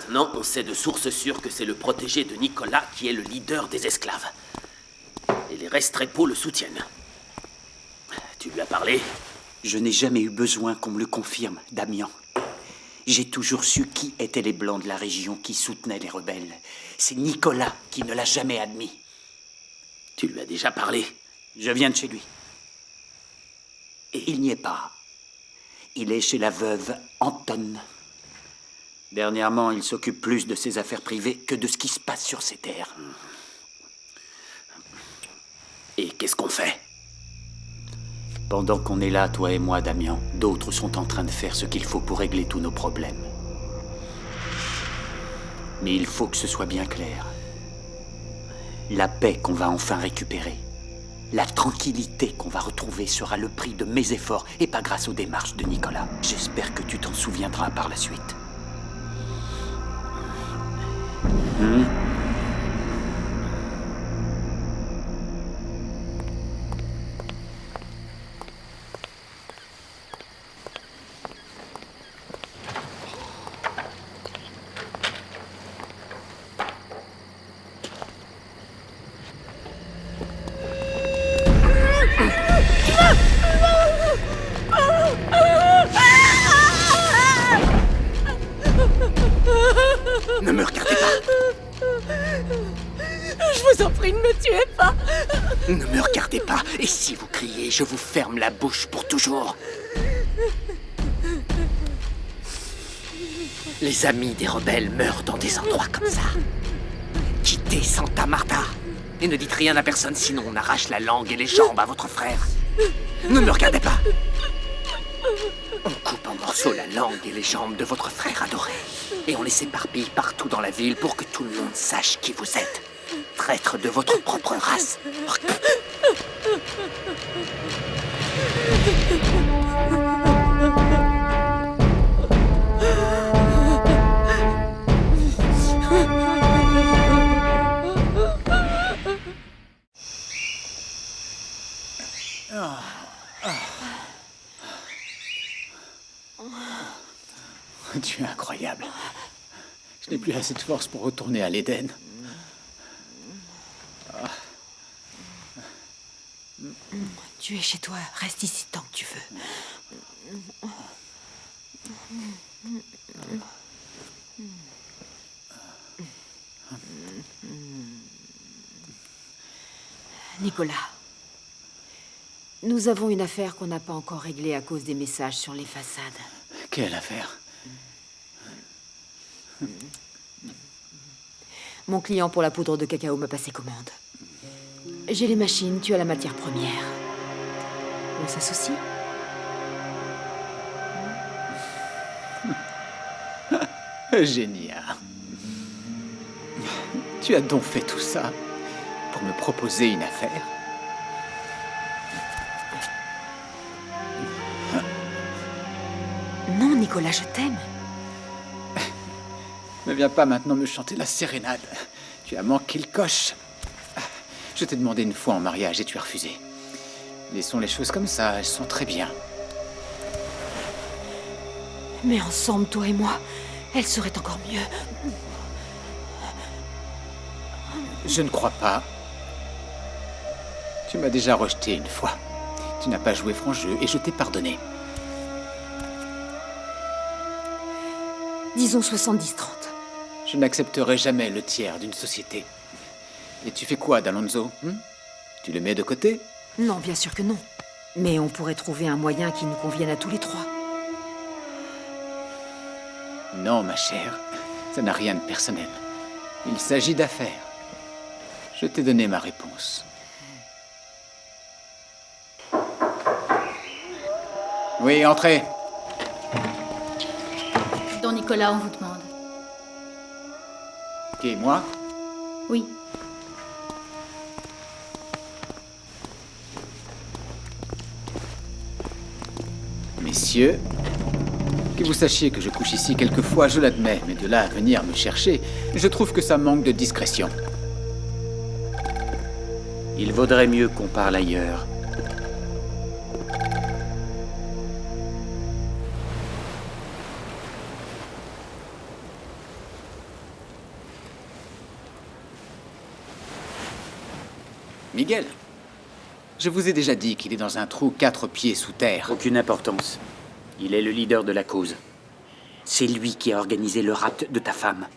Non, on sait de sources sûres que c'est le protégé de Nicolas qui est le leader des esclaves. Et les Restrepo le soutiennent. Tu lui as parlé? Je n'ai jamais eu besoin qu'on me le confirme, Damian. J'ai toujours su qui étaient les Blancs de la région qui soutenaient les rebelles. C'est Nicolas qui ne l'a jamais admis. Tu lui as déjà parlé? Je viens de chez lui. Et il n'y est pas. Il est chez la veuve Anton. Dernièrement, il s'occupe plus de ses affaires privées que de ce qui se passe sur ses terres. Et qu'est-ce qu'on fait? Pendant qu'on est là, toi et moi, Damian, d'autres sont en train de faire ce qu'il faut pour régler tous nos problèmes. Mais il faut que ce soit bien clair. La paix qu'on va enfin récupérer, la tranquillité qu'on va retrouver sera le prix de mes efforts et pas grâce aux démarches de Nicolas. J'espère que tu t'en souviendras par la suite. Ne me regardez pas! Je vous en prie, ne me tuez pas! Ne me regardez pas! Et si vous criez, je vous ferme la bouche pour toujours! Les amis des rebelles meurent dans des endroits comme ça. Quittez Santa Marta et ne dites rien à personne, sinon on arrache la langue et les jambes à votre frère. Ne me regardez pas! On coupe en morceaux la langue et les jambes de votre frère adoré. Et on les éparpille partout dans la ville pour que tout le monde sache qui vous êtes. Traître de votre propre race. Tu es incroyable. Je n'ai plus assez de force pour retourner à l'Éden. Tu es chez toi, reste ici tant que tu veux. Nicolas, nous avons une affaire qu'on n'a pas encore réglée à cause des messages sur les façades. Quelle affaire? Mon client pour la poudre de cacao m'a passé commande. J'ai les machines, tu as la matière première. On s'associe? Génial. Tu as donc fait tout ça pour me proposer une affaire? Non, Nicolas, je t'aime. Ne viens pas maintenant me chanter la sérénade. Tu as manqué le coche. Je t'ai demandé une fois en mariage et tu as refusé. Laissons les choses comme ça, elles sont très bien. Mais ensemble, toi et moi, elle serait encore mieux. Je ne crois pas. Tu m'as déjà rejeté une fois. Tu n'as pas joué franc jeu et je t'ai pardonné. Disons 70-30. Je n'accepterai jamais le tiers d'une société. Et tu fais quoi d'Alonso? Tu le mets de côté? Non, bien sûr que non. Mais on pourrait trouver un moyen qui nous convienne à tous les trois. Non, ma chère. Ça n'a rien de personnel. Il s'agit d'affaires. Je t'ai donné ma réponse. Oui, entrez. Don Nicolas, on vous demande. Qui, moi? Oui. Messieurs, que vous sachiez que je couche ici quelquefois, je l'admets, mais de là à venir me chercher, je trouve que ça manque de discrétion. Il vaudrait mieux qu'on parle ailleurs. Miguel, je vous ai déjà dit qu'il est dans un trou 4 pieds sous terre. Aucune importance. Il est le leader de la cause. C'est lui qui a organisé le rapt de ta femme.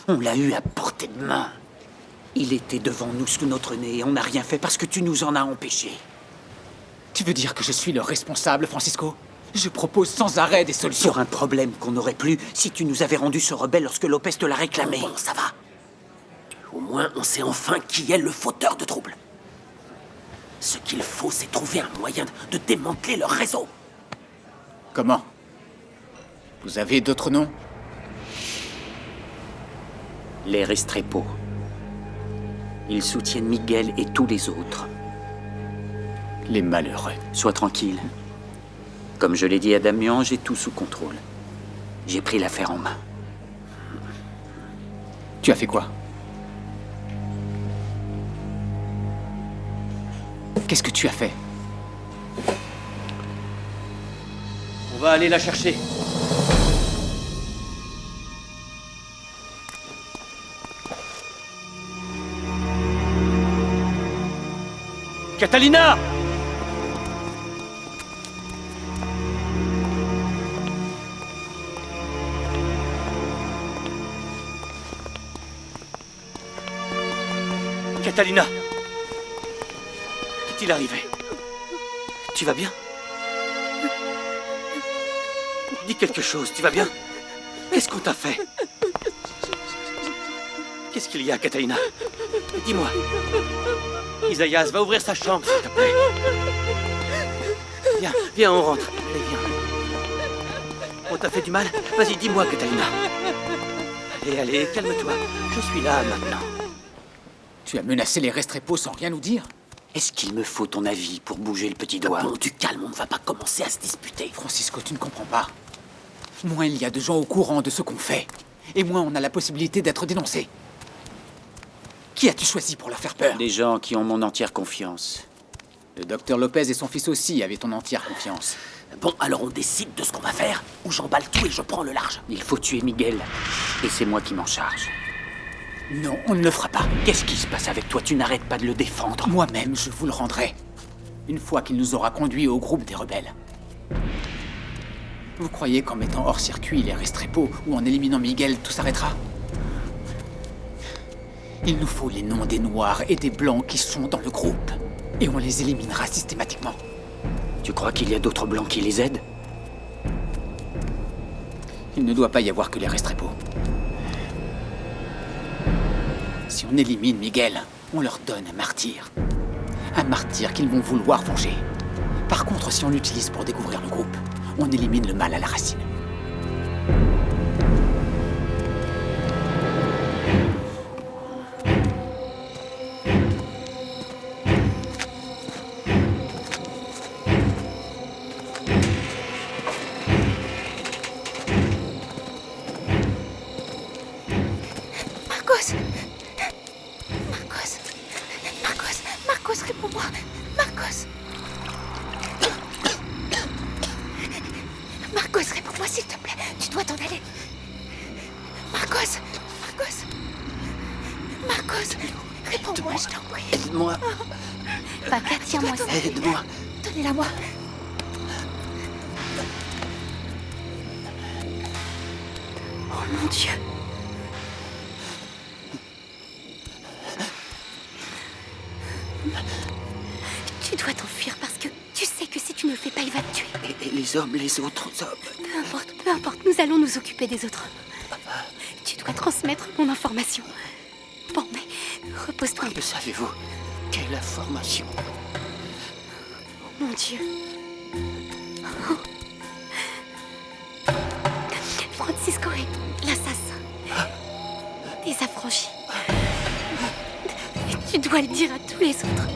On l'a eu à portée de main. Il était devant nous sous notre nez et on n'a rien fait parce que tu nous en as empêchés. Tu veux dire que je suis le responsable, Francisco? Je propose sans arrêt des solutions. Sur un problème qu'on n'aurait plus si tu nous avais rendu ce rebelle lorsque Lopez te l'a réclamé. Bon, ça va. Au moins, on sait enfin qui est le fauteur de troubles. Ce qu'il faut, c'est trouver un moyen de démanteler leur réseau. Comment? Vous avez d'autres noms? Les Restrepo. Ils soutiennent Miguel et tous les autres. Les malheureux. Sois tranquille. Comme je l'ai dit à Damian, j'ai tout sous contrôle. J'ai pris l'affaire en main. Tu as fait quoi? Qu'est-ce que tu as fait? On va aller la chercher. Catalina! Catalina! Qu'est-il arrivé? Tu vas bien? Dis quelque chose, tu vas bien? Qu'est-ce qu'on t'a fait? Qu'est-ce qu'il y a, Catalina? Dis-moi. Isaïas, va ouvrir sa chambre, s'il te plaît. Viens, viens, on rentre. Allez, viens. On t'a fait du mal? Vas-y, dis-moi, Catalina. Allez, allez, calme-toi. Je suis là, maintenant. Tu as menacé les Restrepo sans rien nous dire? Est-ce qu'il me faut ton avis pour bouger le petit doigt? Bon, du calme, on ne va pas commencer à se disputer. Francisco, tu ne comprends pas. Moins il y a de gens au courant de ce qu'on fait, et moins on a la possibilité d'être dénoncé. Qui as-tu choisi pour leur faire peur? Des gens qui ont mon entière confiance. Le docteur Lopez et son fils aussi avaient ton entière confiance. Bon, alors on décide de ce qu'on va faire, ou j'emballe tout et je prends le large. Il faut tuer Miguel, et c'est moi qui m'en charge. Non, on ne le fera pas. Qu'est-ce qui se passe avec toi? Tu n'arrêtes pas de le défendre. Moi-même, je vous le rendrai. Une fois qu'il nous aura conduits au groupe des rebelles. Vous croyez qu'en mettant hors circuit les Restrepo ou en éliminant Miguel, tout s'arrêtera? Il nous faut les noms des Noirs et des Blancs qui sont dans le groupe. Et on les éliminera systématiquement. Tu crois qu'il y a d'autres Blancs qui les aident? Il ne doit pas y avoir que les Restrepo. Si on élimine Miguel, on leur donne un martyr. Un martyr qu'ils vont vouloir venger. Par contre, si on l'utilise pour découvrir le groupe, on élimine le mal à la racine. Marcos, réponds-moi. Marcos. Marcos, réponds-moi s'il te plaît. Tu dois t'en aller. Marcos. Réponds-moi, je t'en prie. Aide-moi. Paca, tiens-moi ça. Aide-moi. Donnez-la moi. Oh mon Dieu. Tu dois t'enfuir parce que tu sais que si tu ne le fais pas, il va te tuer. Et les hommes, les autres hommes? Peu importe, nous allons nous occuper des autres. Tu dois transmettre mon information. Bon, mais repose-toi un peu. Que savez-vous? Quelle information? Mon Dieu. Francisco est l'assassin des affranchis. Tu dois le dire à tous les autres.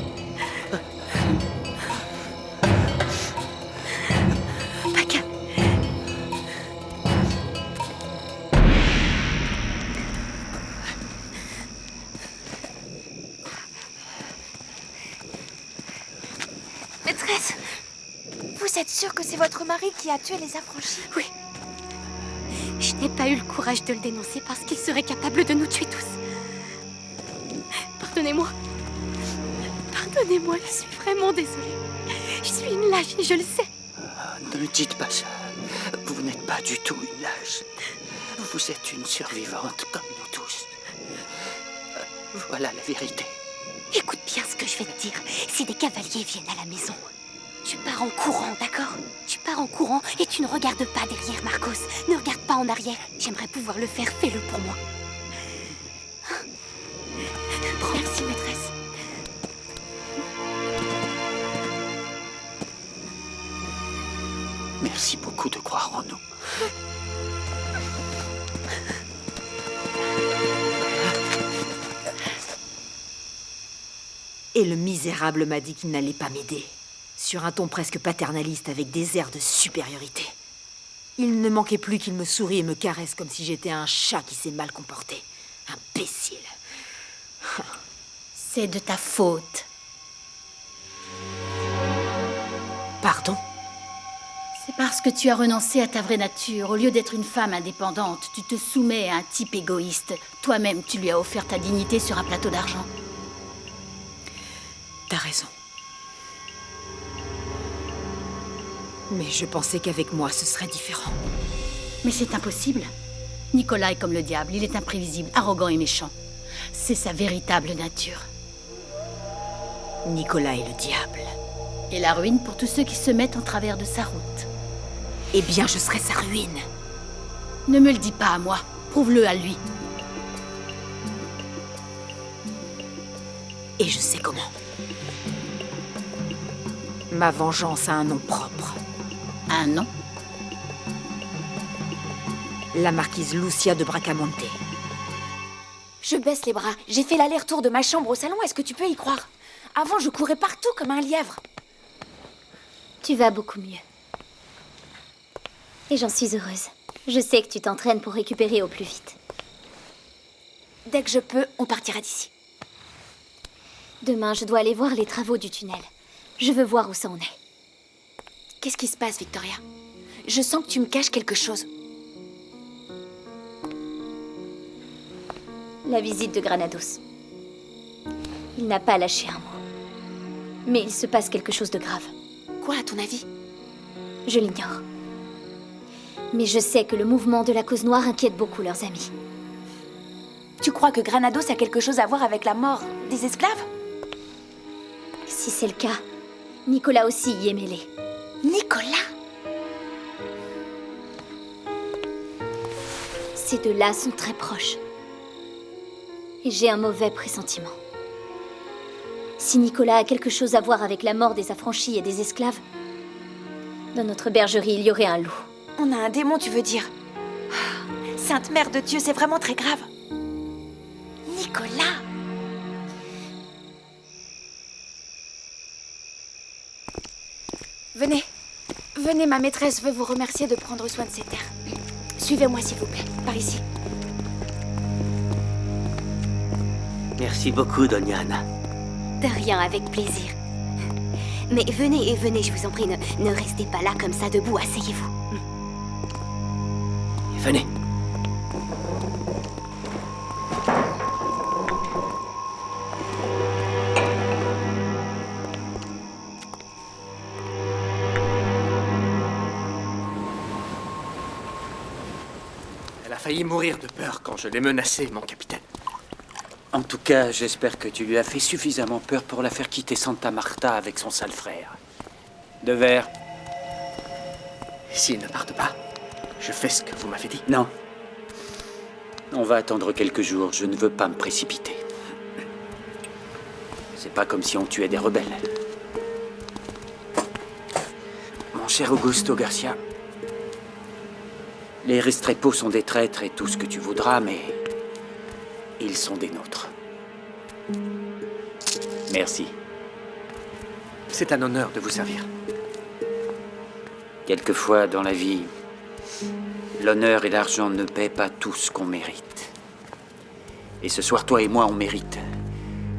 Paca. Maîtresse, vous êtes sûre que c'est votre mari qui a tué les affranchis? Oui. Je n'ai pas eu le courage de le dénoncer parce qu'il serait capable de nous tuer tous. Pardonnez-moi. Pardonnez-moi, je suis vraiment désolée. Je suis une lâche et je le sais. Ne dites pas ça. Vous n'êtes pas du tout une lâche. Vous êtes une survivante comme nous tous. Voilà la vérité. Écoute bien ce que je vais te dire. Si des cavaliers viennent à la maison, tu pars en courant, d'accord? Tu pars en courant et tu ne regardes pas derrière, Marcos. Ne regarde pas en arrière. J'aimerais pouvoir le faire. Fais-le pour moi. Merci, maîtresse. Merci beaucoup de croire en nous. Et le misérable m'a dit qu'il n'allait pas m'aider. Sur un ton presque paternaliste avec des airs de supériorité. Il ne manquait plus qu'il me sourie et me caresse comme si j'étais un chat qui s'est mal comporté. Imbécile. C'est de ta faute. Pardon? C'est parce que tu as renoncé à ta vraie nature. Au lieu d'être une femme indépendante, tu te soumets à un type égoïste. Toi-même, tu lui as offert ta dignité sur un plateau d'argent. T'as raison. Mais je pensais qu'avec moi, ce serait différent. Mais c'est impossible. Nicolas est comme le diable. Il est imprévisible, arrogant et méchant. C'est sa véritable nature. Nicolas est le diable. Et la ruine pour tous ceux qui se mettent en travers de sa route. Eh bien, je serai sa ruine. Ne me le dis pas à moi. Prouve-le à lui. Et je sais comment. Ma vengeance a un nom propre. Un nom? La marquise Lucia de Bracamonte. Je baisse les bras. J'ai fait l'aller-retour de ma chambre au salon, est-ce que tu peux y croire? Avant, je courais partout comme un lièvre. Tu vas beaucoup mieux. Et j'en suis heureuse. Je sais que tu t'entraînes pour récupérer au plus vite. Dès que je peux, on partira d'ici. Demain, je dois aller voir les travaux du tunnel. Je veux voir où ça en est. Qu'est-ce qui se passe, Victoria? Je sens que tu me caches quelque chose. La visite de Granados. Il n'a pas lâché un mot. Mais il se passe quelque chose de grave. Quoi, à ton avis? Je l'ignore. Mais je sais que le mouvement de la cause noire inquiète beaucoup leurs amis. Tu crois que Granados a quelque chose à voir avec la mort des esclaves? Si c'est le cas, Nicolas aussi y est mêlé. Nicolas? Ces deux-là sont très proches. Et j'ai un mauvais pressentiment. Si Nicolas a quelque chose à voir avec la mort des affranchis et des esclaves, dans notre bergerie, il y aurait un loup. On a un démon, tu veux dire? Ah, Sainte Mère de Dieu, c'est vraiment très grave. Nicolas! Venez. Venez, ma maîtresse veut vous remercier de prendre soin de ces terres. Suivez-moi, s'il vous plaît. Par ici. Merci beaucoup, Doña Ana. De rien, avec plaisir. Mais venez, je vous en prie, ne restez pas là comme ça debout, asseyez-vous. Venez. Elle a failli mourir de peur quand je l'ai menacée, mon capitaine. En tout cas, j'espère que tu lui as fait suffisamment peur pour la faire quitter Santa Marta avec son sale frère. De verre. S'ils ne partent pas, je fais ce que vous m'avez dit. Non. On va attendre quelques jours, je ne veux pas me précipiter. C'est pas comme si on tuait des rebelles. Mon cher Augusto Garcia, les Restrepo sont des traîtres et tout ce que tu voudras, mais ils sont des nôtres. Merci. C'est un honneur de vous servir. Quelquefois, dans la vie, l'honneur et l'argent ne paient pas tout ce qu'on mérite. Et ce soir, toi et moi, on mérite.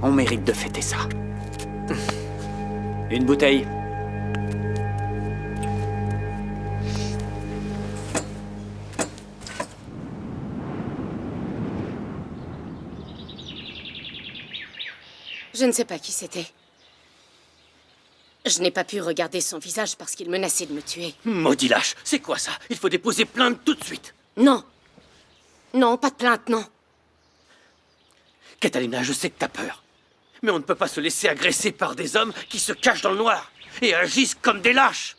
On mérite de fêter ça. Une bouteille. Je ne sais pas qui c'était. Je n'ai pas pu regarder son visage parce qu'il menaçait de me tuer. Maudit lâche, c'est quoi ça? Il faut déposer plainte tout de suite. Non. Non, pas de plainte, non. Catalina, je sais que t'as peur. Mais on ne peut pas se laisser agresser par des hommes qui se cachent dans le noir et agissent comme des lâches.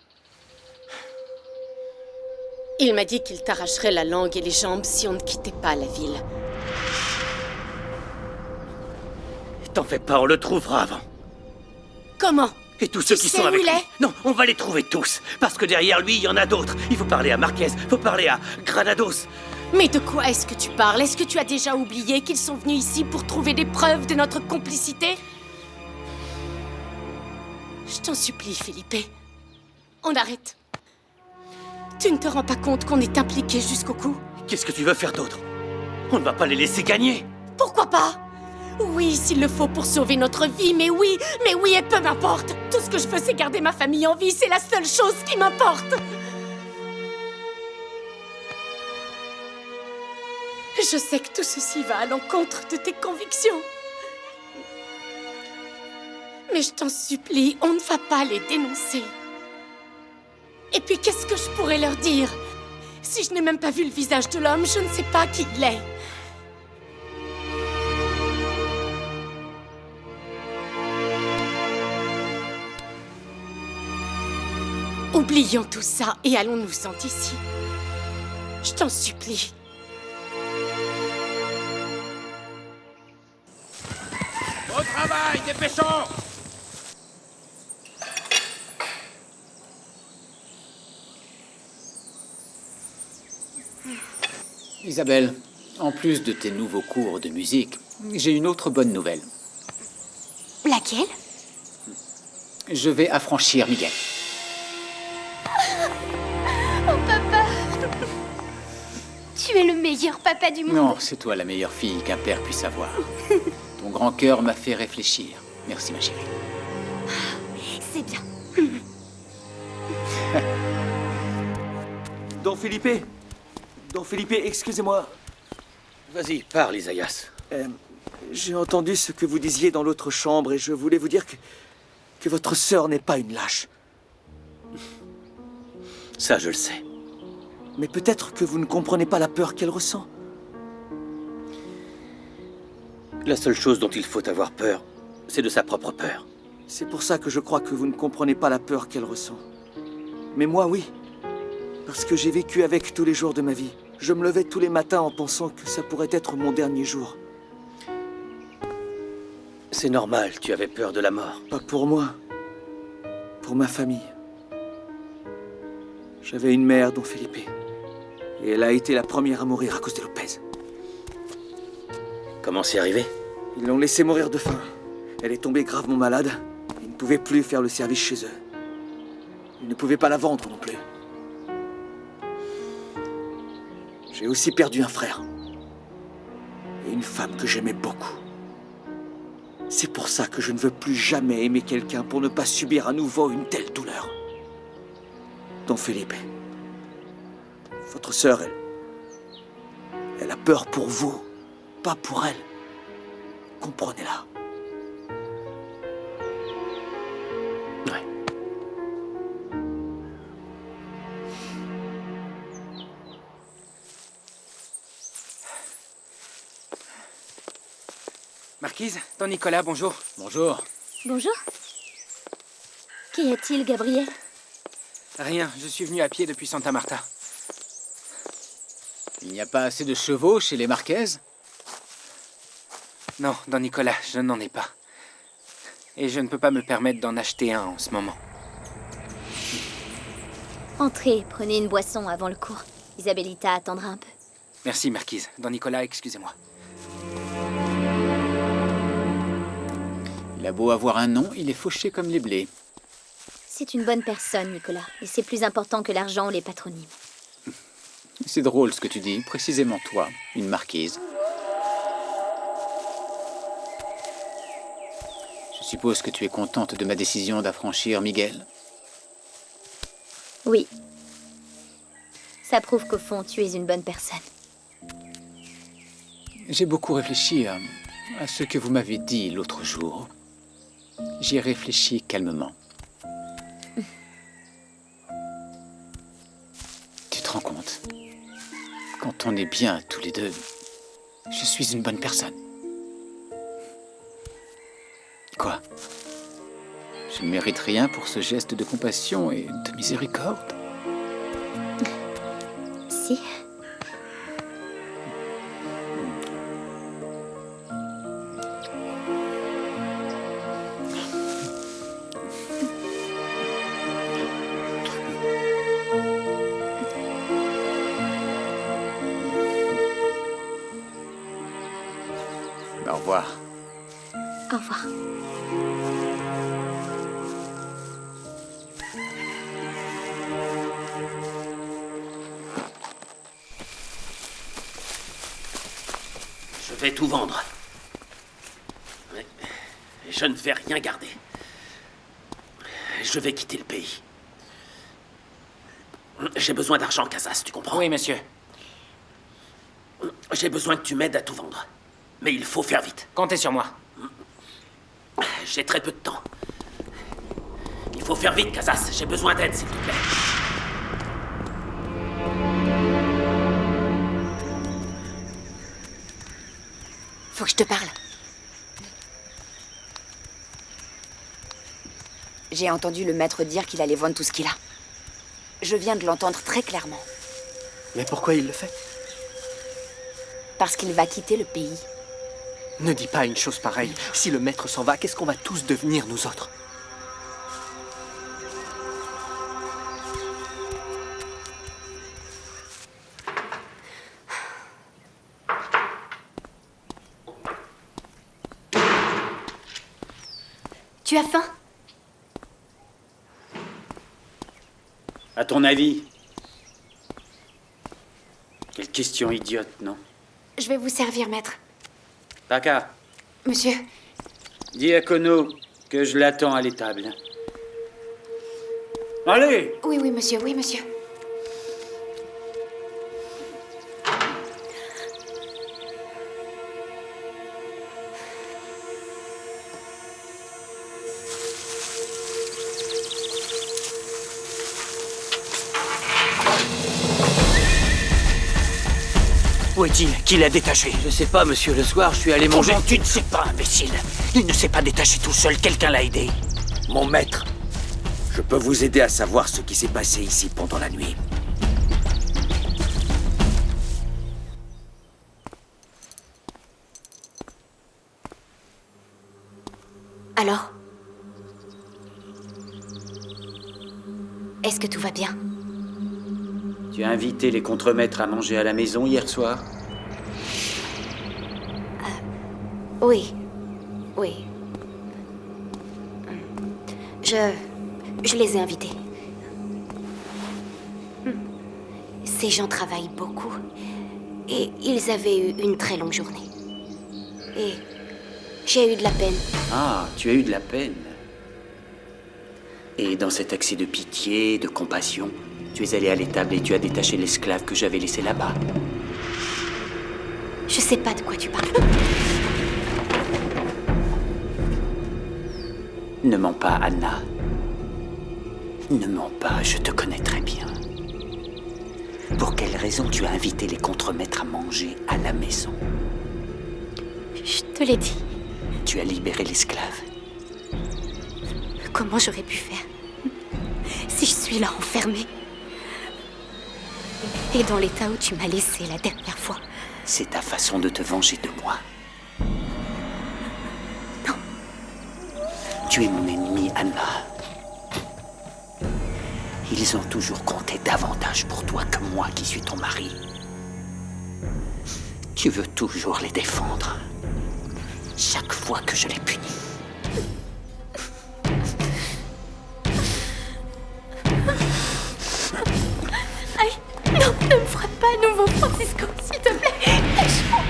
Il m'a dit qu'il t'arracherait la langue et les jambes si on ne quittait pas la ville. T'en fais pas, on le trouvera avant. Comment? Et tous ceux qui sais sont où avec il lui. est? Non, on va les trouver tous. Parce que derrière lui, il y en a d'autres. Il faut parler à Marquez, faut parler à Granados. Mais de quoi est-ce que tu parles? Est-ce que tu as déjà oublié qu'ils sont venus ici pour trouver des preuves de notre complicité? Je t'en supplie, Felipe. On arrête. Tu ne te rends pas compte qu'on est impliqué jusqu'au cou? Qu'est-ce que tu veux faire d'autre? On ne va pas les laisser gagner. Pourquoi pas? Oui, s'il le faut pour sauver notre vie, mais oui, et peu m'importe. Tout ce que je veux, c'est garder ma famille en vie, c'est la seule chose qui m'importe. Je sais que tout ceci va à l'encontre de tes convictions. Mais je t'en supplie, on ne va pas les dénoncer. Et puis, qu'est-ce que je pourrais leur dire? Si je n'ai même pas vu le visage de l'homme, je ne sais pas qui il est. Oublions tout ça et allons-nous-en d'ici. Je t'en supplie. Au travail, dépêchons! Isabelle, en plus de tes nouveaux cours de musique, j'ai une autre bonne nouvelle. Laquelle? Je vais affranchir Miguel. Oh papa! Tu es le meilleur papa du monde. Non, c'est toi la meilleure fille qu'un père puisse avoir. Ton grand cœur m'a fait réfléchir. Merci, ma chérie. C'est bien. Don Felipe, excusez-moi. Vas-y, parle, Isaïas. J'ai entendu ce que vous disiez dans l'autre chambre et je voulais vous dire que votre sœur n'est pas une lâche. Ça, je le sais. Mais peut-être que vous ne comprenez pas la peur qu'elle ressent. La seule chose dont il faut avoir peur, c'est de sa propre peur. C'est pour ça que je crois que vous ne comprenez pas la peur qu'elle ressent. Mais moi, oui. Parce que j'ai vécu avec tous les jours de ma vie. Je me levais tous les matins en pensant que ça pourrait être mon dernier jour. C'est normal, tu avais peur de la mort. Pas pour moi. Pour ma famille. J'avais une mère, Don Felipe. Et elle a été la première à mourir à cause de Lopez. Comment c'est arrivé? Ils l'ont laissée mourir de faim. Elle est tombée gravement malade. Ils ne pouvaient plus faire le service chez eux. Ils ne pouvaient pas la vendre non plus. J'ai aussi perdu un frère. Et une femme que j'aimais beaucoup. C'est pour ça que je ne veux plus jamais aimer quelqu'un pour ne pas subir à nouveau une telle douleur. Don Felipe, votre sœur, elle a peur pour vous, pas pour elle. Comprenez-la. Ouais. Marquise, Don Nicolas, bonjour. Bonjour. Bonjour. Qu'y a-t-il, Gabriel? Rien, je suis venu à pied depuis Santa Marta. Il n'y a pas assez de chevaux chez les Marquez? Non, Don Nicolas, je n'en ai pas. Et je ne peux pas me permettre d'en acheter un en ce moment. Entrez, prenez une boisson avant le cours. Isabellita attendra un peu. Merci, Marquise. Don Nicolas, excusez-moi. Il a beau avoir un nom, il est fauché comme les blés. C'est une bonne personne, Nicolas. Et c'est plus important que l'argent ou les patronymes. C'est drôle ce que tu dis, précisément toi, une marquise. Je suppose que tu es contente de ma décision d'affranchir Miguel. Oui. Ça prouve qu'au fond, tu es une bonne personne. J'ai beaucoup réfléchi à ce que vous m'avez dit l'autre jour. J'y ai réfléchi calmement. Quand on est bien tous les deux, je suis une bonne personne. Quoi? Je ne mérite rien pour ce geste de compassion et de miséricorde? Si. Au revoir. Au revoir. Je vais tout vendre. Mais je ne vais rien garder. Je vais quitter le pays. J'ai besoin d'argent, Casas, tu comprends? Oui, monsieur. J'ai besoin que tu m'aides à tout vendre. Mais il faut faire vite. Comptez sur moi. J'ai très peu de temps. Il faut faire vite, Casas. J'ai besoin d'aide, s'il te plaît. Faut que je te parle. J'ai entendu le maître dire qu'il allait vendre tout ce qu'il a. Je viens de l'entendre très clairement. Mais pourquoi il le fait? Parce qu'il va quitter le pays. Ne dis pas une chose pareille. Si le maître s'en va, qu'est-ce qu'on va tous devenir, nous autres? Tu as faim? À ton avis? Quelle question idiote, non? Je vais vous servir, maître. Paka, Monsieur, dis à Kono que je l'attends à l'étable. Allez! oui, monsieur, oui, monsieur. Où est-il? Qui l'a détaché? Je sais pas, monsieur. Le soir, je suis allé manger... Comment tu ne sais pas, imbécile? Il ne s'est pas détaché tout seul, quelqu'un l'a aidé. Mon maître, je peux vous aider à savoir ce qui s'est passé ici pendant la nuit. Alors? Est-ce que tout va bien? Tu as invité les contremaîtres à manger à la maison hier soir? Oui. Oui. Je les ai invités. Ces gens travaillent beaucoup. Et ils avaient eu une très longue journée. Et j'ai eu de la peine. Ah, tu as eu de la peine. Et dans cet accès de pitié, de compassion, tu es allé à l'étable et tu as détaché l'esclave que j'avais laissé là-bas. Je sais pas de quoi tu parles. Ne mens pas, Anna. Ne mens pas, je te connais très bien. Pour quelle raison tu as invité les contremaîtres à manger à la maison? Je te l'ai dit. Tu as libéré l'esclave. Comment j'aurais pu faire si je suis là enfermée? Et dans l'état où tu m'as laissée la dernière fois. C'est ta façon de te venger de moi. Non. Tu es mon ennemi, Anna. Ils ont toujours compté davantage pour toi que moi qui suis ton mari. Tu veux toujours les défendre. Chaque fois que je les punis. Aïe, non, ne me frappe pas à nouveau, Francisco, s'il te plaît. Lâche-moi.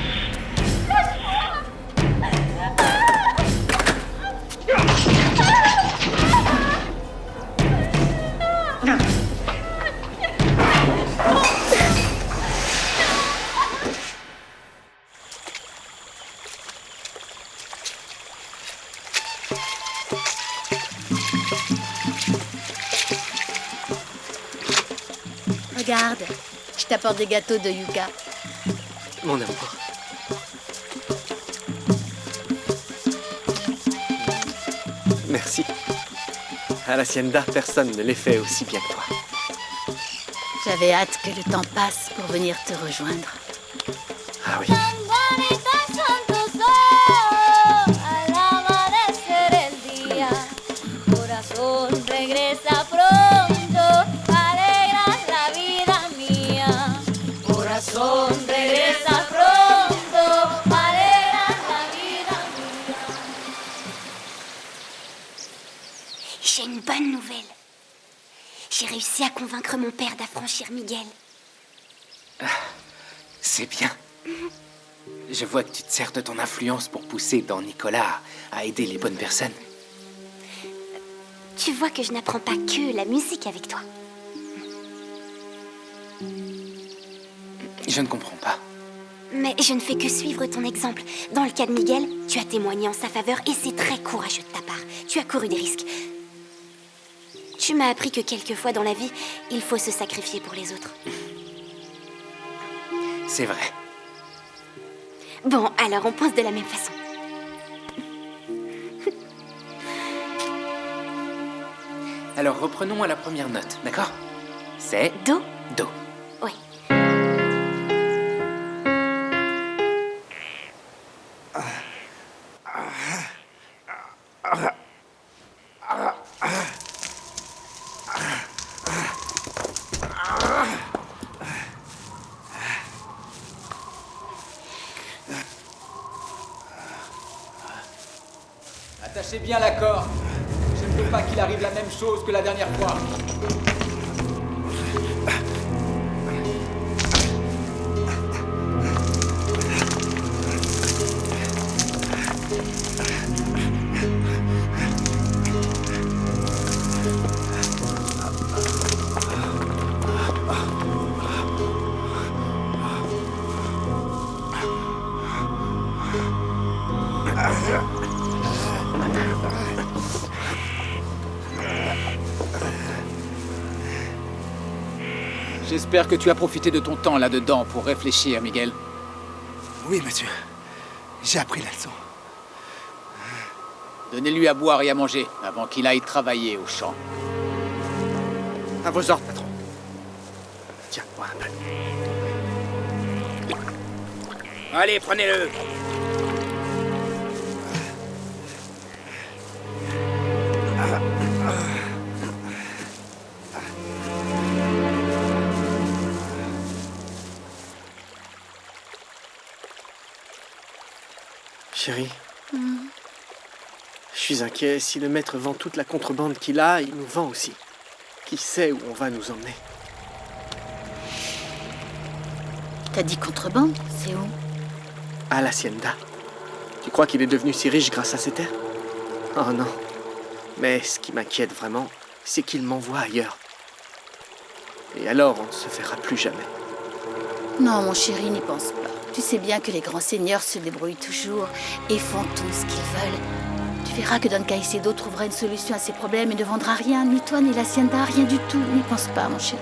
Regarde, je t'apporte des gâteaux de Yuka. mon amour. Merci. À l'Hacienda, personne ne les fait aussi bien que toi. J'avais hâte que le temps passe pour venir te rejoindre. Ah oui. J'ai une bonne nouvelle. J'ai réussi à convaincre mon père d'affranchir Miguel. C'est bien. Je vois que tu te sers de ton influence pour pousser Don Nicolas à aider les bonnes personnes. Tu vois que je n'apprends pas que la musique avec toi. Je ne comprends pas. Mais je ne fais que suivre ton exemple. Dans le cas de Miguel, tu as témoigné en sa faveur et c'est très courageux de ta part. Tu as couru des risques. Tu m'as appris que quelquefois dans la vie, il faut se sacrifier pour les autres. C'est vrai. Bon, alors on pense de la même façon. Alors reprenons à la première note, d'accord? C'est... Do? Do. Oui. Attachez bien la corde. Je ne veux pas qu'il arrive la même chose que la dernière fois. J'espère que tu as profité de ton temps là-dedans pour réfléchir, Miguel. Oui, monsieur. J'ai appris la leçon. Donnez-lui à boire et à manger avant qu'il aille travailler au champ. À vos ordres, patron. Tiens, bois un peu. Allez, prenez-le. Chérie, je suis inquiet. Si le maître vend toute la contrebande qu'il a, il nous vend aussi. Qui sait où on va nous emmener? T'as dit contrebande? C'est où? À l'Hacienda. Tu crois qu'il est devenu si riche grâce à ces terres? Oh non. Mais ce qui m'inquiète vraiment, c'est qu'il m'envoie ailleurs. Et alors, on ne se verra plus jamais. Non, mon chéri, n'y pense pas. Tu sais bien que les grands seigneurs se débrouillent toujours et font tout ce qu'ils veulent. Tu verras que Don Caicedo trouvera une solution à ses problèmes et ne vendra rien, ni toi ni l'Hacienda, rien du tout. N'y pense pas, mon chéri.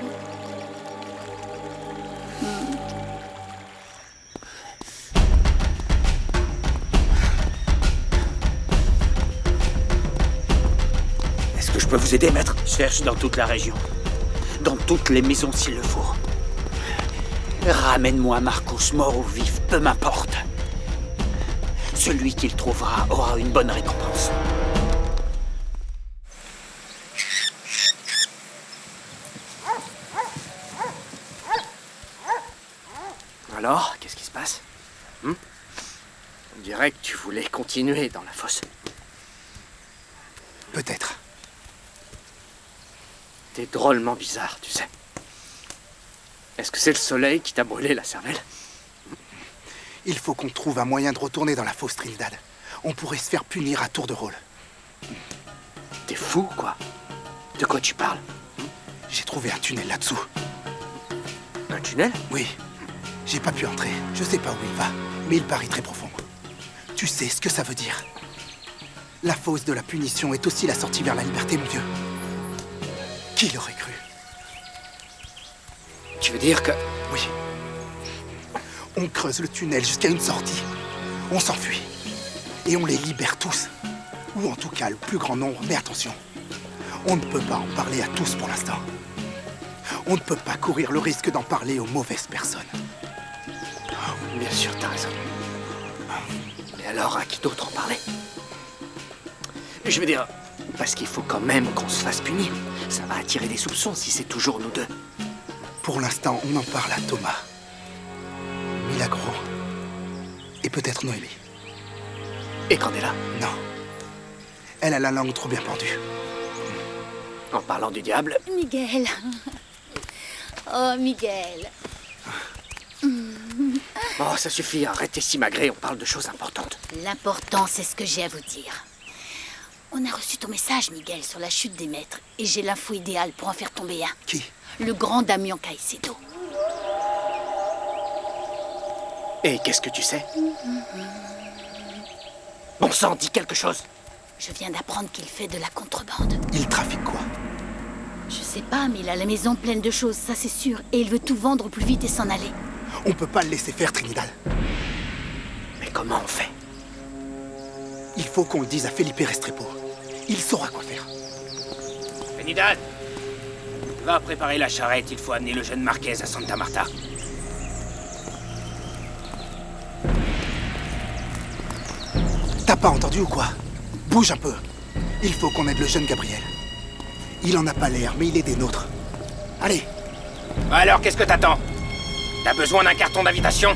Est-ce que je peux vous aider, maître? Cherche dans toute la région. Dans toutes les maisons s'il le faut. Ramène-moi Marcos, mort ou vif, peu m'importe. Celui qu'il trouvera aura une bonne récompense. Alors, qu'est-ce qui se passe? On dirait que tu voulais continuer dans la fosse. Peut-être. T'es drôlement bizarre, tu sais. Est-ce que c'est le soleil qui t'a brûlé la cervelle? Il faut qu'on trouve un moyen de retourner dans la fosse Trindade. On pourrait se faire punir à tour de rôle. T'es fou, quoi? De quoi tu parles? J'ai trouvé un tunnel là-dessous. Un tunnel? Oui. J'ai pas pu entrer. Je sais pas où il va, mais il paraît très profond. Tu sais ce que ça veut dire? La fosse de la punition est aussi la sortie vers la liberté, mon vieux. Qui l'aurait cru? Tu veux dire que... Oui. On creuse le tunnel jusqu'à une sortie. On s'enfuit. Et on les libère tous. Ou en tout cas, le plus grand nombre. Mais attention, on ne peut pas en parler à tous pour l'instant. On ne peut pas courir le risque d'en parler aux mauvaises personnes. Bien sûr, t'as raison. Mais alors, à qui d'autre en parler? Je veux dire, parce qu'il faut quand même qu'on se fasse punir. Ça va attirer des soupçons si c'est toujours nous deux. Pour l'instant, on en parle à Thomas, Milagro et peut-être Noémie. Et Candela? Non. Elle a la langue trop bien pendue. En parlant du diable? Miguel. Oh, Miguel. Oh, ça suffit, arrêtez si magré, on parle de choses importantes. L'important, c'est ce que j'ai à vous dire. On a reçu ton message, Miguel, sur la chute des maîtres. Et j'ai l'info idéale pour en faire tomber un. Qui? Le grand Damian Caicedo. Et qu'est-ce que tu sais? Bon sang, dis quelque chose. Je viens d'apprendre qu'il fait de la contrebande. Il trafique quoi? Je sais pas, mais il a la maison pleine de choses, ça c'est sûr. Et il veut tout vendre au plus vite et s'en aller. On peut pas le laisser faire, Trinidad. Mais comment on fait? Il faut qu'on le dise à Felipe Restrepo. Il saura quoi faire. Trinidad, va préparer la charrette, il faut amener le jeune Marquez à Santa Marta. T'as pas entendu ou quoi? Bouge un peu. Il faut qu'on aide le jeune Gabriel. Il en a pas l'air, mais il est des nôtres. Allez. Alors, qu'est-ce que t'attends? T'as besoin d'un carton d'invitation?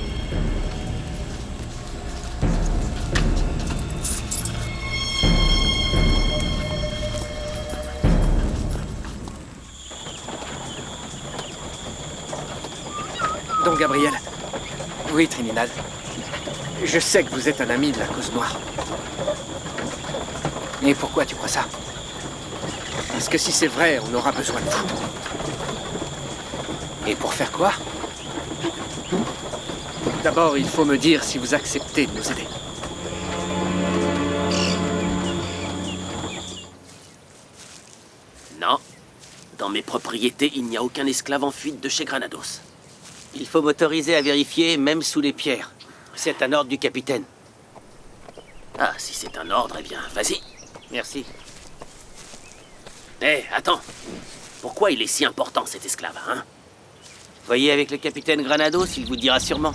Donc, Gabriel. Oui, Trinidad. Je sais que vous êtes un ami de la cause noire. Et pourquoi tu crois ça? Parce que si c'est vrai, on aura besoin de vous. Et pour faire quoi? D'abord, il faut me dire si vous acceptez de nous aider. Non. Dans mes propriétés, il n'y a aucun esclave en fuite de chez Granados. Il faut m'autoriser à vérifier, même sous les pierres. C'est un ordre du capitaine. Ah, si c'est un ordre, eh bien, vas-y. Merci. Hé, attends. Pourquoi il est si important, cet esclave, hein? Voyez avec le capitaine Granados, il vous dira sûrement.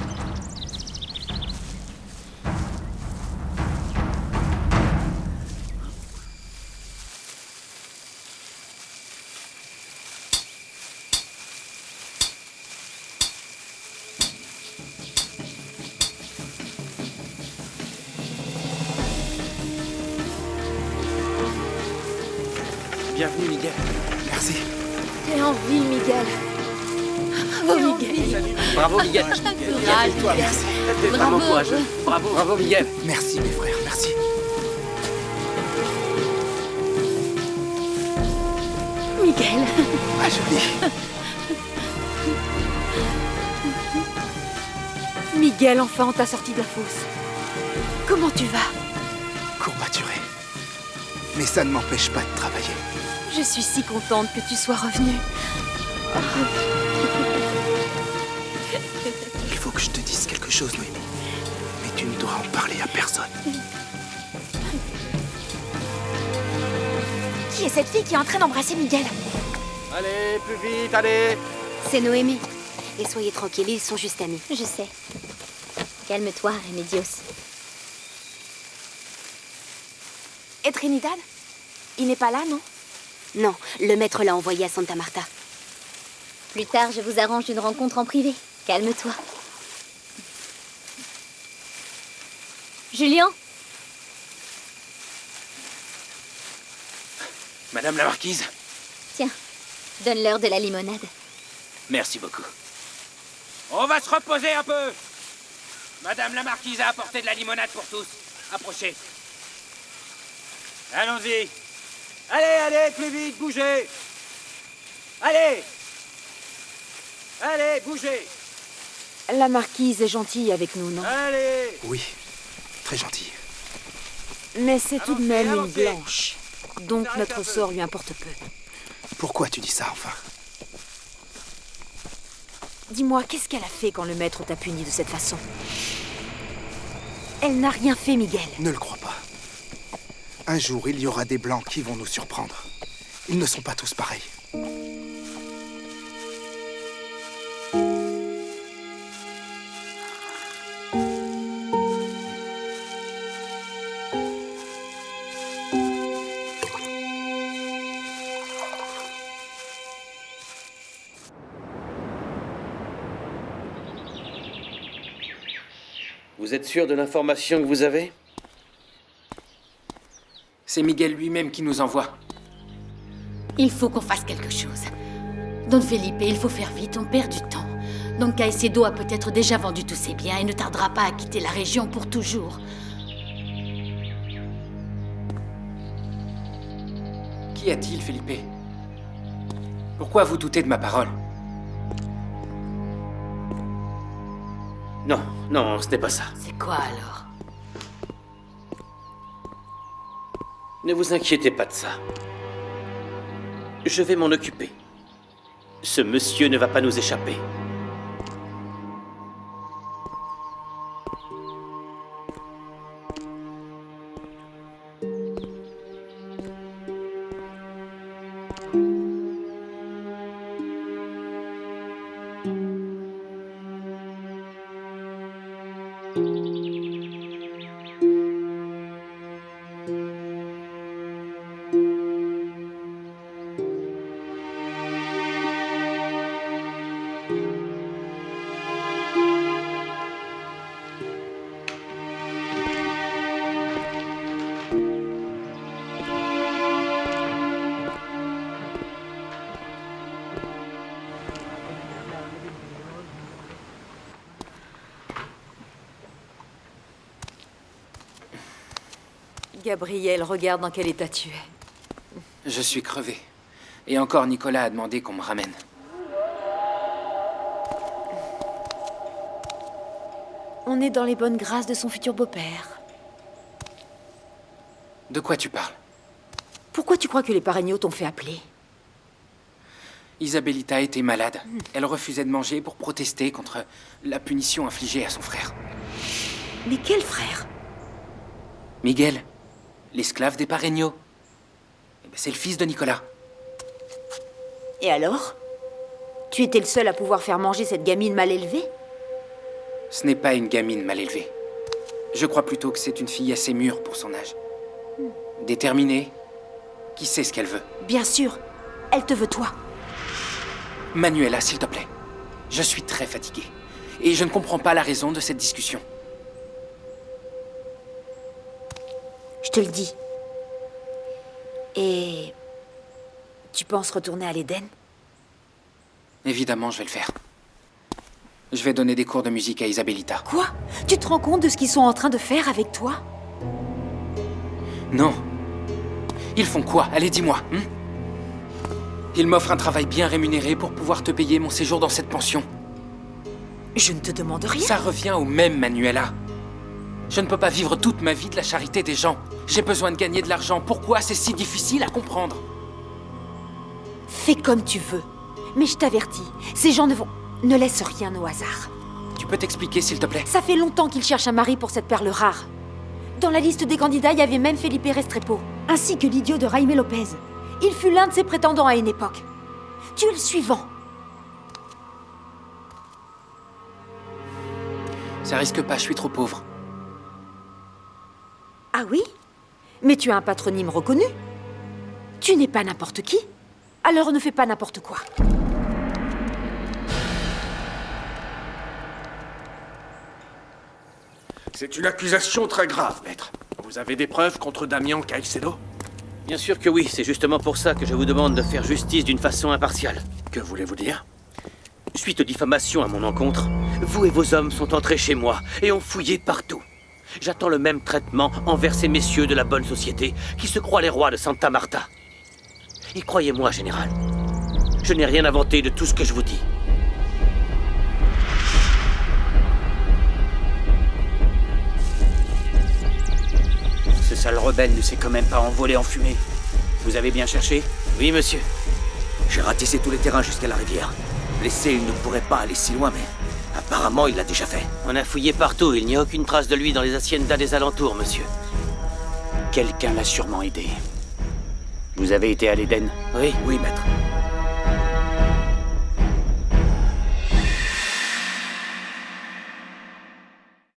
Bienvenue, Miguel. Merci. T'es en vie, Miguel. Bravo, Miguel. Bravo, Miguel. Toi, merci. T'es vraiment courageux. Bravo. Bravo, Miguel. Merci, mes frères, merci. Miguel. Ah, joli. Miguel, enfin, on t'a sorti de la fosse. Comment tu vas? Courbaturé. Mais ça ne m'empêche pas de travailler. Je suis si contente que tu sois revenu. Il faut que je te dise quelque chose, Noémie. Mais tu ne dois en parler à personne. Qui est cette fille qui est en train d'embrasser Miguel? Allez, plus vite, allez. C'est Noémie. Et soyez tranquille, ils sont juste amis. Je sais. Calme-toi, Remedios. Et Trinidad? Il n'est pas là, non? Non, le maître l'a envoyé à Santa Marta. Plus tard, je vous arrange une rencontre en privé. Calme-toi. Julien? Madame la marquise? Tiens, donne-leur de la limonade. Merci beaucoup. On va se reposer un peu. Madame la marquise a apporté de la limonade pour tous. Approchez. Allons-y. Allez, plus vite, bougez. Allez. Allez, bougez. La marquise est gentille avec nous, non? Allez. Oui, très gentil. Mais c'est tout de même une avancez. blanche. Donc notre sort lui importe peu. Pourquoi tu dis ça, enfin? Dis-moi, qu'est-ce qu'elle a fait quand le maître t'a puni de cette façon? Elle n'a rien fait, Miguel. Ne le crois pas. Un jour, il y aura des Blancs qui vont nous surprendre. Ils ne sont pas tous pareils. Vous êtes sûr de l'information que vous avez? C'est Miguel lui-même qui nous envoie. Il faut qu'on fasse quelque chose. Don Felipe, il faut faire vite, on perd du temps. Don Caicedo a peut-être déjà vendu tous ses biens et ne tardera pas à quitter la région pour toujours. Qu'y a-t-il, Felipe? Pourquoi vous doutez de ma parole? Non, non, ce n'est pas ça. C'est quoi alors? Ne vous inquiétez pas de ça. Je vais m'en occuper. Ce monsieur ne va pas nous échapper. Gabriel, regarde dans quel état tu es. Je suis crevé. Et encore, Nicolas a demandé qu'on me ramène. On est dans les bonnes grâces de son futur beau-père. De quoi tu parles? Pourquoi tu crois que les Pareño t'ont fait appeler? Isabelita était malade. Elle refusait de manger pour protester contre la punition infligée à son frère. Mais quel frère? Miguel, l'esclave des Pareño. C'est le fils de Nicolas. Et alors? Tu étais le seul à pouvoir faire manger cette gamine mal élevée? Ce n'est pas une gamine mal élevée. Je crois plutôt que c'est une fille assez mûre pour son âge. Déterminée, qui sait ce qu'elle veut. Bien sûr, elle te veut toi. Manuela, s'il te plaît. Je suis très fatigué. Et je ne comprends pas la raison de cette discussion. Je te le dis. Et... tu penses retourner à l'Éden? Évidemment, je vais le faire. Je vais donner des cours de musique à Isabelita. Quoi? Tu te rends compte de ce qu'ils sont en train de faire avec toi? Non. Ils font quoi? Allez, dis-moi. Ils m'offrent un travail bien rémunéré pour pouvoir te payer mon séjour dans cette pension. Je ne te demande rien. Ça revient au même, Manuela. Je ne peux pas vivre toute ma vie de la charité des gens. J'ai besoin de gagner de l'argent. Pourquoi c'est si difficile à comprendre? Fais comme tu veux. Mais je t'avertis, ces gens ne laissent rien au hasard. Tu peux t'expliquer, s'il te plaît? Ça fait longtemps qu'ils cherchent un mari pour cette perle rare. Dans la liste des candidats, il y avait même Felipe Restrepo, ainsi que l'idiot de Jaime Lopez. Il fut l'un de ses prétendants à une époque. Tu es le suivant. Ça risque pas, je suis trop pauvre. Ah oui? Mais tu as un patronyme reconnu. Tu n'es pas n'importe qui. Alors ne fais pas n'importe quoi. C'est une accusation très grave, maître. Vous avez des preuves contre Damian Caicedo? Bien sûr que oui, c'est justement pour ça que je vous demande de faire justice d'une façon impartiale. Que voulez-vous dire? Suite aux diffamations à mon encontre, vous et vos hommes sont entrés chez moi et ont fouillé partout. J'attends le même traitement envers ces messieurs de la bonne société qui se croient les rois de Santa Marta. Et croyez-moi, général, je n'ai rien inventé de tout ce que je vous dis. Ce sale rebelle ne s'est quand même pas envolé en fumée. Vous avez bien cherché? Oui, monsieur. J'ai ratissé tous les terrains jusqu'à la rivière. Blessé, il ne pourrait pas aller si loin, mais apparemment, il l'a déjà fait. On a fouillé partout, il n'y a aucune trace de lui dans les haciendas des alentours, monsieur. Quelqu'un l'a sûrement aidé. Vous avez été à l'Éden? Oui. Oui, maître.